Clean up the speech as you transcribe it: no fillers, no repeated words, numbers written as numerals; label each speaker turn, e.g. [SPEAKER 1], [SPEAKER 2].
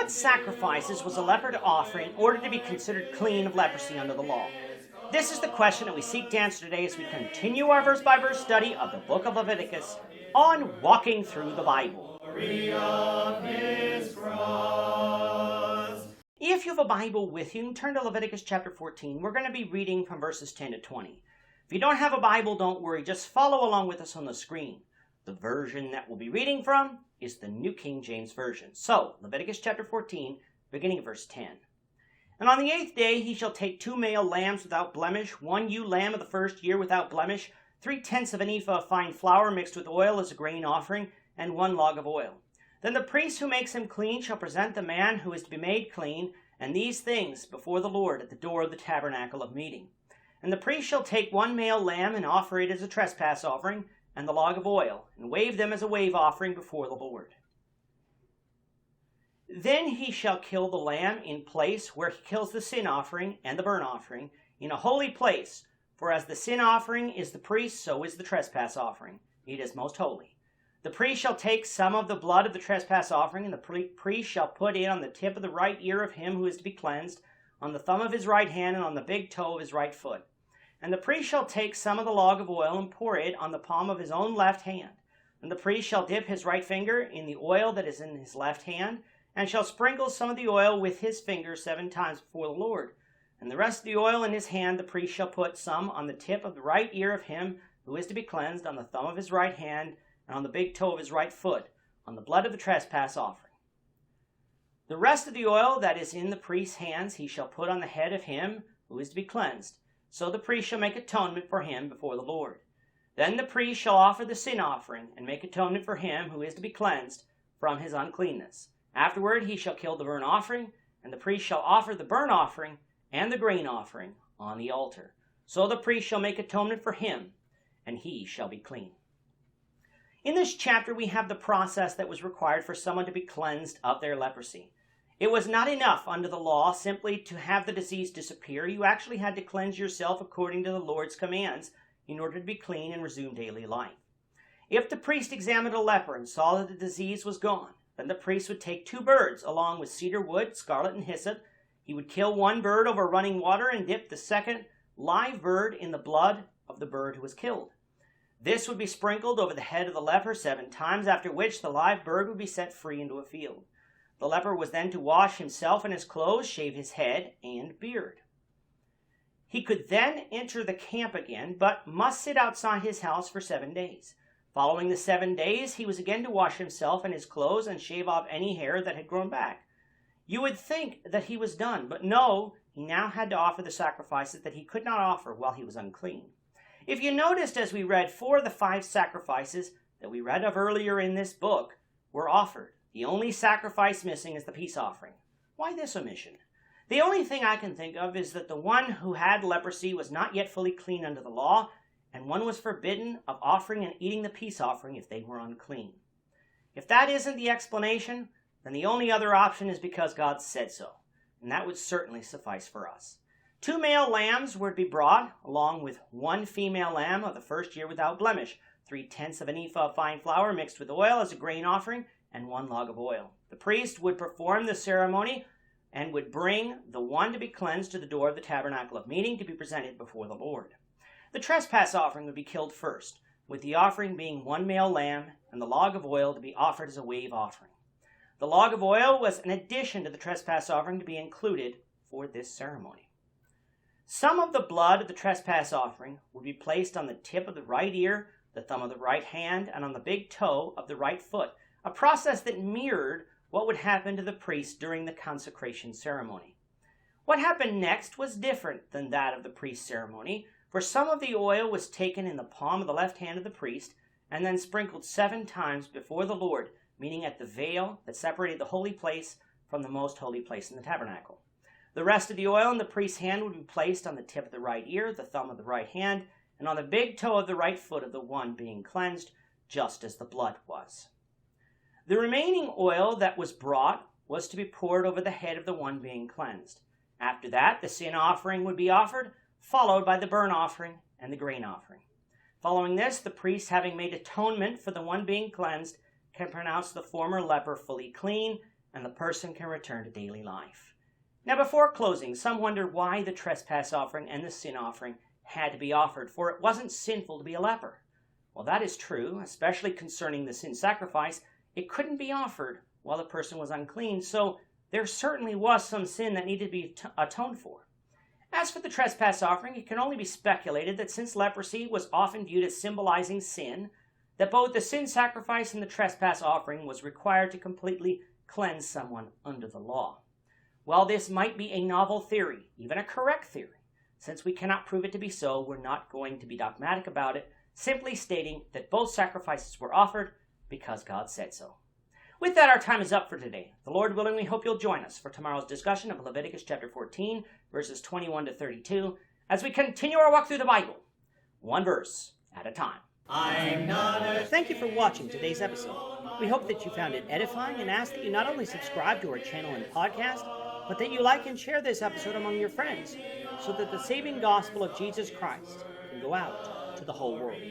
[SPEAKER 1] What sacrifices was a leper to offer in order to be considered clean of leprosy under the law? This is the question that we seek to answer today as we continue our verse-by-verse study of the book of Leviticus on Walking Through the Bible. If you have a Bible with you, turn to Leviticus chapter 14. We're going to be reading from verses 10 to 20. If you don't have a Bible, don't worry. Just follow along with us on the screen. The version that we'll be reading from is the New King James Version. So, Leviticus chapter 14, beginning of verse 10. And on the 8th day he shall take 2 male lambs without blemish, 1 ewe lamb of the first year without blemish, 3/10 of an ephah of fine flour mixed with oil as a grain offering, and 1 log of oil. Then the priest who makes him clean shall present the man who is to be made clean, and these things before the Lord at the door of the tabernacle of meeting. And the priest shall take 1 male lamb and offer it as a trespass offering, and the log of oil, and wave them as a wave offering before the Lord. Then he shall kill the lamb in place where he kills the sin offering and the burnt offering, in a holy place, for as the sin offering is the priest, so is the trespass offering. It is most holy. The priest shall take some of the blood of the trespass offering, and the priest shall put it on the tip of the right ear of him who is to be cleansed, on the thumb of his right hand, and on the big toe of his right foot. And the priest shall take some of the log of oil and pour it on the palm of his own left hand. And the priest shall dip his right finger in the oil that is in his left hand, and shall sprinkle some of the oil with his finger 7 times before the Lord. And the rest of the oil in his hand the priest shall put some on the tip of the right ear of him who is to be cleansed, on the thumb of his right hand, and on the big toe of his right foot, on the blood of the trespass offering. The rest of the oil that is in the priest's hands he shall put on the head of him who is to be cleansed. So the priest shall make atonement for him before the Lord. Then the priest shall offer the sin offering, and make atonement for him who is to be cleansed from his uncleanness. Afterward he shall kill the burnt offering, and the priest shall offer the burnt offering and the grain offering on the altar. So the priest shall make atonement for him, and he shall be clean. In this chapter we have the process that was required for someone to be cleansed of their leprosy. It was not enough under the law simply to have the disease disappear. You actually had to cleanse yourself according to the Lord's commands in order to be clean and resume daily life. If the priest examined a leper and saw that the disease was gone, then the priest would take 2 birds along with cedar wood, scarlet, and hyssop. He would kill 1 bird over running water and dip the second live bird in the blood of the bird who was killed. This would be sprinkled over the head of the leper 7 times, after which the live bird would be set free into a field. The leper was then to wash himself and his clothes, shave his head and beard. He could then enter the camp again, but must sit outside his house for 7 days. Following the 7 days, he was again to wash himself and his clothes and shave off any hair that had grown back. You would think that he was done, but no, he now had to offer the sacrifices that he could not offer while he was unclean. If you noticed as we read, 4 of the 5 sacrifices that we read of earlier in this book were offered. The only sacrifice missing is the peace offering. Why this omission? The only thing I can think of is that the one who had leprosy was not yet fully clean under the law, and one was forbidden of offering and eating the peace offering if they were unclean. If that isn't the explanation, then the only other option is because God said so, and that would certainly suffice for us. 2 male lambs were to be brought, along with 1 female lamb of the first year without blemish, 3/10 of an ephah of fine flour mixed with oil as a grain offering, and 1 log of oil. The priest would perform the ceremony and would bring the one to be cleansed to the door of the tabernacle of meeting to be presented before the Lord. The trespass offering would be killed first, with the offering being 1 male lamb and the log of oil to be offered as a wave offering. The log of oil was an addition to the trespass offering to be included for this ceremony. Some of the blood of the trespass offering would be placed on the tip of the right ear, the thumb of the right hand, and on the big toe of the right foot, a process that mirrored what would happen to the priest during the consecration ceremony. What happened next was different than that of the priest ceremony, for some of the oil was taken in the palm of the left hand of the priest and then sprinkled 7 times before the Lord, meaning at the veil that separated the holy place from the most holy place in the tabernacle. The rest of the oil in the priest's hand would be placed on the tip of the right ear, the thumb of the right hand, and on the big toe of the right foot of the one being cleansed, just as the blood was. The remaining oil that was brought was to be poured over the head of the one being cleansed. After that, the sin offering would be offered, followed by the burnt offering and the grain offering. Following this, the priest, having made atonement for the one being cleansed, can pronounce the former leper fully clean and the person can return to daily life. Now, before closing, some wonder why the trespass offering and the sin offering had to be offered, for it wasn't sinful to be a leper. Well, that is true, especially concerning the sin sacrifice. It couldn't be offered while the person was unclean, so there certainly was some sin that needed to be atoned for. As for the trespass offering, it can only be speculated that since leprosy was often viewed as symbolizing sin, that both the sin sacrifice and the trespass offering was required to completely cleanse someone under the law. While this might be a novel theory, even a correct theory, since we cannot prove it to be so, we're not going to be dogmatic about it, simply stating that both sacrifices were offered because God said so. With that, our time is up for today. The Lord willing, we hope you'll join us for tomorrow's discussion of Leviticus chapter 14, verses 21 to 32, as we continue our walk through the Bible, one verse at a time. Thank you for watching today's episode. We hope that you found it edifying and ask that you not only subscribe to our channel and podcast, but that you like and share this episode among your friends, so that the saving gospel of Jesus Christ can go out to the whole world.